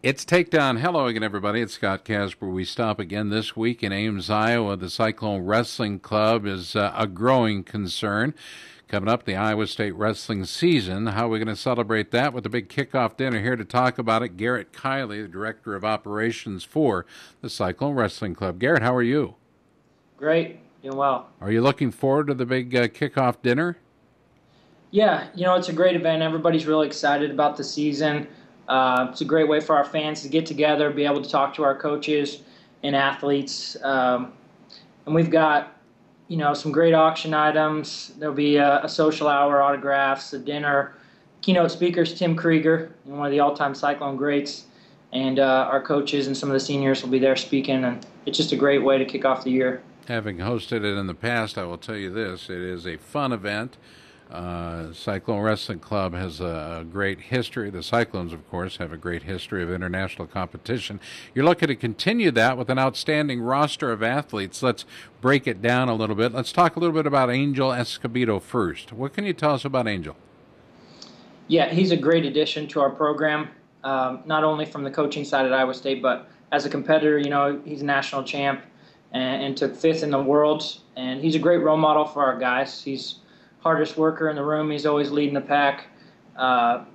It's Takedown. Hello again, everybody. It's Scott Casper. We stop again this week in Ames, Iowa. The Cyclone Wrestling Club is a growing concern. Coming up, the Iowa State wrestling season. How are we going to celebrate that with a big kickoff dinner? Here to talk about it, Garett Kiley, the Director of Operations for the Cyclone Wrestling Club. Garett, how are you? Great, doing well. Are you looking forward to the big kickoff dinner? Yeah, it's a great event. Everybody's really excited about the season. It's a great way for our fans to get together, be able to talk to our coaches and athletes. And we've got, some great auction items. There'll be a social hour, autographs, a dinner. Keynote speakers, Tim Krieger, one of the all-time Cyclone greats, and our coaches and some of the seniors will be there speaking. And it's just a great way to kick off the year. Having hosted it in the past, I will tell you this: it is a fun event. Cyclone Wrestling Club has a great history. The Cyclones, of course, have a great history of international competition. You're looking to continue that with an outstanding roster of athletes. Let's break it down a little bit. Let's talk a little bit about Angel Escobedo first. What can you tell us about Angel? Yeah, he's a great addition to our program, not only from the coaching side at Iowa State, but as a competitor. He's a national champ and took fifth in the world, and he's a great role model for our guys. He's hardest worker in the room. He's always leading the pack.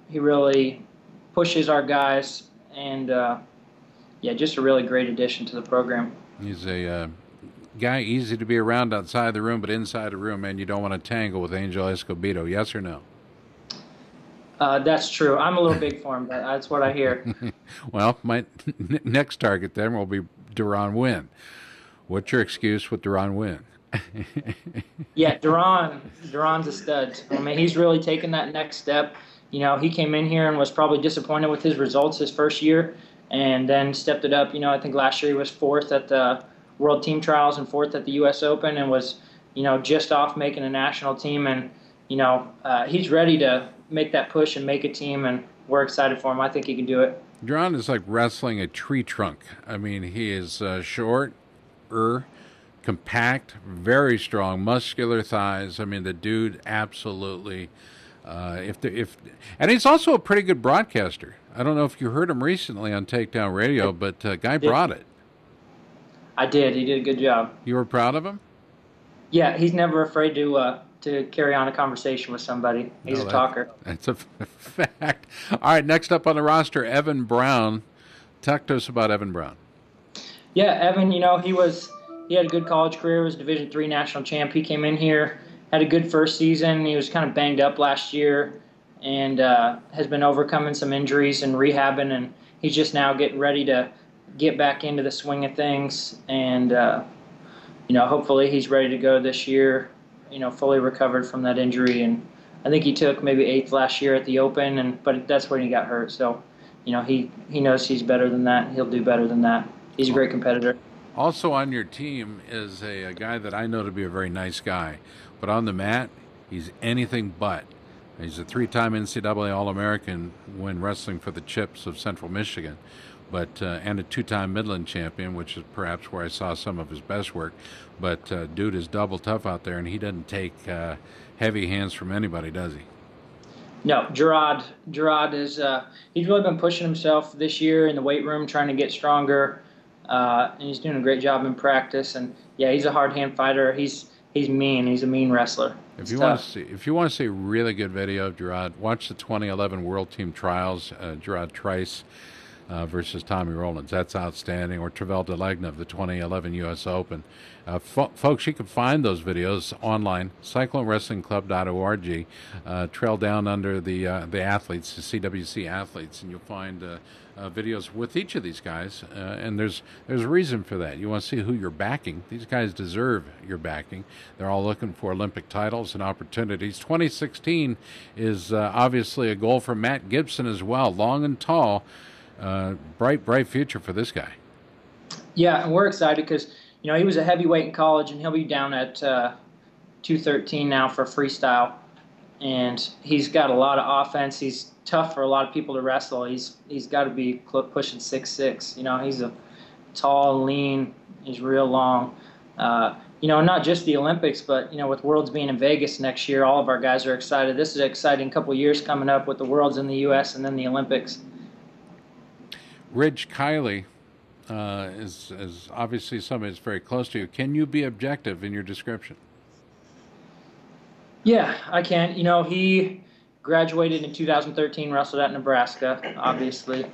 He really pushes our guys, and just a really great addition to the program. He's a guy easy to be around outside the room, but inside the room, man, you don't want to tangle with Angel Escobedo. Yes or no? That's true. I'm a little big for him. That's what I hear. Well, my next target then will be Duran Wynn. What's your excuse with Duran Wynn? Yeah, Duran's a stud. I mean, he's really taken that next step. He came in here and was probably disappointed with his results his first year, and then stepped it up. I think last year he was fourth at the World Team Trials and fourth at the U.S. Open, and was, just off making a national team. And he's ready to make that push and make a team, and we're excited for him. I think he can do it. Duran is like wrestling a tree trunk. I mean, he is short, compact, very strong, muscular thighs. I mean, the dude absolutely. And he's also a pretty good broadcaster. I don't know if you heard him recently on Takedown Radio, but guy brought it. I did. He did a good job. You were proud of him? Yeah, he's never afraid to carry on a conversation with somebody. He's a talker. That's a fact. All right, next up on the roster, Evan Brown. Talk to us about Evan Brown. Yeah, Evan. He had a good college career, was Division III national champ. He came in here, had a good first season. He was kind of banged up last year, and has been overcoming some injuries and rehabbing, and he's just now getting ready to get back into the swing of things. And, hopefully he's ready to go this year, fully recovered from that injury. And I think he took maybe eighth last year at the Open, but that's when he got hurt. So, he knows he's better than that. He'll do better than that. He's a great competitor. Also on your team is a guy that I know to be a very nice guy, but on the mat, he's anything but. He's a three-time NCAA All-American when wrestling for the Chips of Central Michigan, and a two-time Midland champion, which is perhaps where I saw some of his best work. But dude is double tough out there, and he doesn't take heavy hands from anybody, does he? No, Gerard is he's really been pushing himself this year in the weight room, trying to get stronger. And he's doing a great job in practice. And yeah, he's a hard hand fighter. He's mean. He's a mean wrestler. If you want to see a really good video of Gerard, watch the 2011 World Team Trials. Gerard Trice versus Tommy Rowlands. That's outstanding. Or Travell DeLegna of the 2011 U.S. Open. Folks, you can find those videos online, cyclonewrestlingclub.org. Trail down under the athletes, the CWC athletes, and you'll find videos with each of these guys. And there's a reason for that. You want to see who you're backing. These guys deserve your backing. They're all looking for Olympic titles and opportunities. 2016 is obviously a goal for Matt Gibson as well. Long and tall. Bright future for this guy. Yeah, and we're excited because he was a heavyweight in college, and he'll be down at 213 now for freestyle. And he's got a lot of offense. He's tough for a lot of people to wrestle. He's got to be pushing 6'6". He's a tall, lean. He's real long. Not just the Olympics, but with Worlds being in Vegas next year, all of our guys are excited. This is an exciting couple of years coming up with the Worlds in the U.S. and then the Olympics. Ridge Kiley is obviously somebody that's very close to you. Can you be objective in your description? Yeah, I can. He graduated in 2013, wrestled at Nebraska, obviously.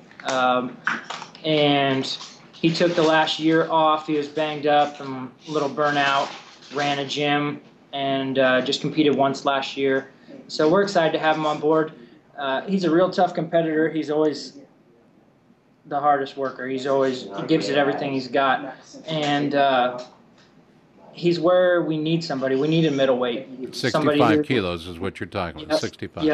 And he took the last year off. He was banged up and a little burnout, ran a gym, and just competed once last year. So we're excited to have him on board. He's a real tough competitor. He's always the hardest worker. He gives it everything he's got. And he's where we need somebody. We need a middleweight. 65 kilos is what you're talking about, 65.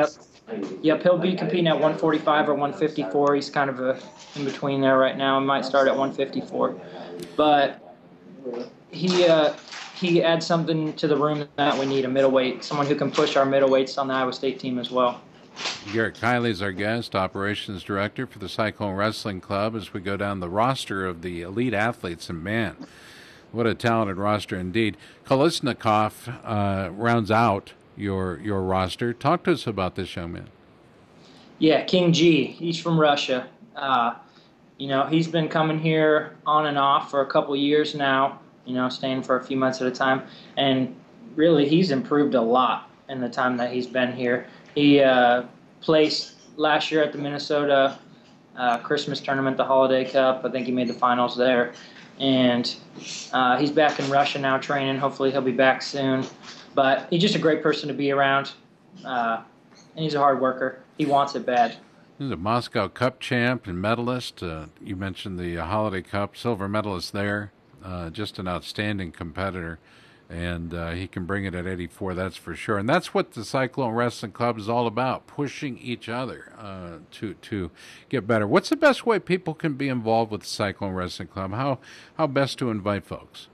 Yep, he'll be competing at 145 or 154. He's kind of in between there right now. He might start at 154. But he adds something to the room that we need, a middleweight, someone who can push our middleweights on the Iowa State team as well. Garett Kiley is our guest, operations director for the Cyclone Wrestling Club, as we go down the roster of the elite athletes. And man, what a talented roster indeed. Kolesnikov rounds out your roster. Talk to us about this young man. Yeah, King G. He's from Russia. He's been coming here on and off for a couple years now, staying for a few months at a time. And really, he's improved a lot in the time that he's been here. He placed last year at the Minnesota Christmas tournament, the Holiday Cup. I think he made the finals there. And he's back in Russia now training. Hopefully he'll be back soon. But he's just a great person to be around. And he's a hard worker. He wants it bad. He's a Moscow Cup champ and medalist. You mentioned the Holiday Cup, silver medalist there. Just an outstanding competitor. And he can bring it at 84, that's for sure. And that's what the Cyclone Wrestling Club is all about, pushing each other to get better. What's the best way people can be involved with the Cyclone Wrestling Club? How best to invite folks?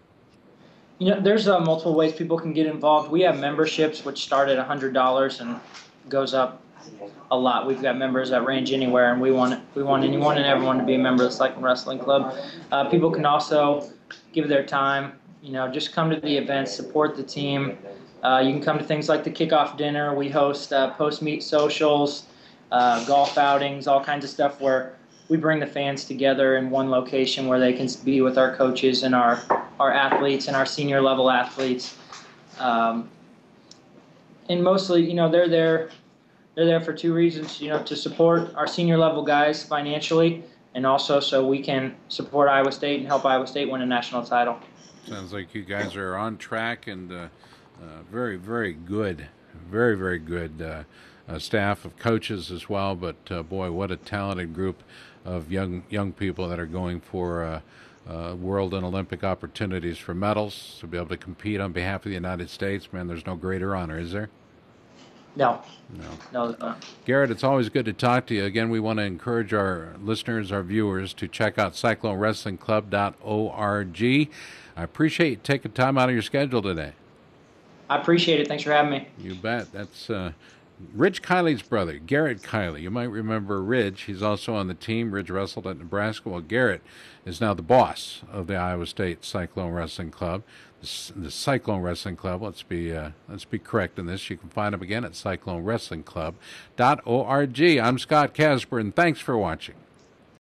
There's multiple ways people can get involved. We have memberships which start at $100 and goes up a lot. We've got members that range anywhere, and we want anyone and everyone to be a member of the Cyclone Wrestling Club. People can also give their time. Just come to the events, support the team. You can come to things like the kickoff dinner. We host post-meet socials, golf outings, all kinds of stuff where we bring the fans together in one location where they can be with our coaches and our athletes and our senior level athletes. And mostly, they're there for two reasons, to support our senior level guys financially, and also so we can support Iowa State and help Iowa State win a national title. Sounds like you guys are on track, and very, very good, very, very good staff of coaches as well. But boy, what a talented group of young people that are going for world and Olympic opportunities for medals, to be able to compete on behalf of the United States. Man, there's no greater honor, is there? No. Garett, it's always good to talk to you. Again, we want to encourage our listeners, our viewers, to check out CycloneWrestlingClub.org. I appreciate you taking time out of your schedule today. I appreciate it. Thanks for having me. You bet. That's Ridge Kiley's brother, Garett Kiley. You might remember Ridge. He's also on the team. Ridge wrestled at Nebraska. Well, Garett is now the boss of the Iowa State Cyclone Wrestling Club. The Cyclone Wrestling Club. Let's be correct in this. You can find him again at CycloneWrestlingClub.org. I'm Scott Casper, and thanks for watching.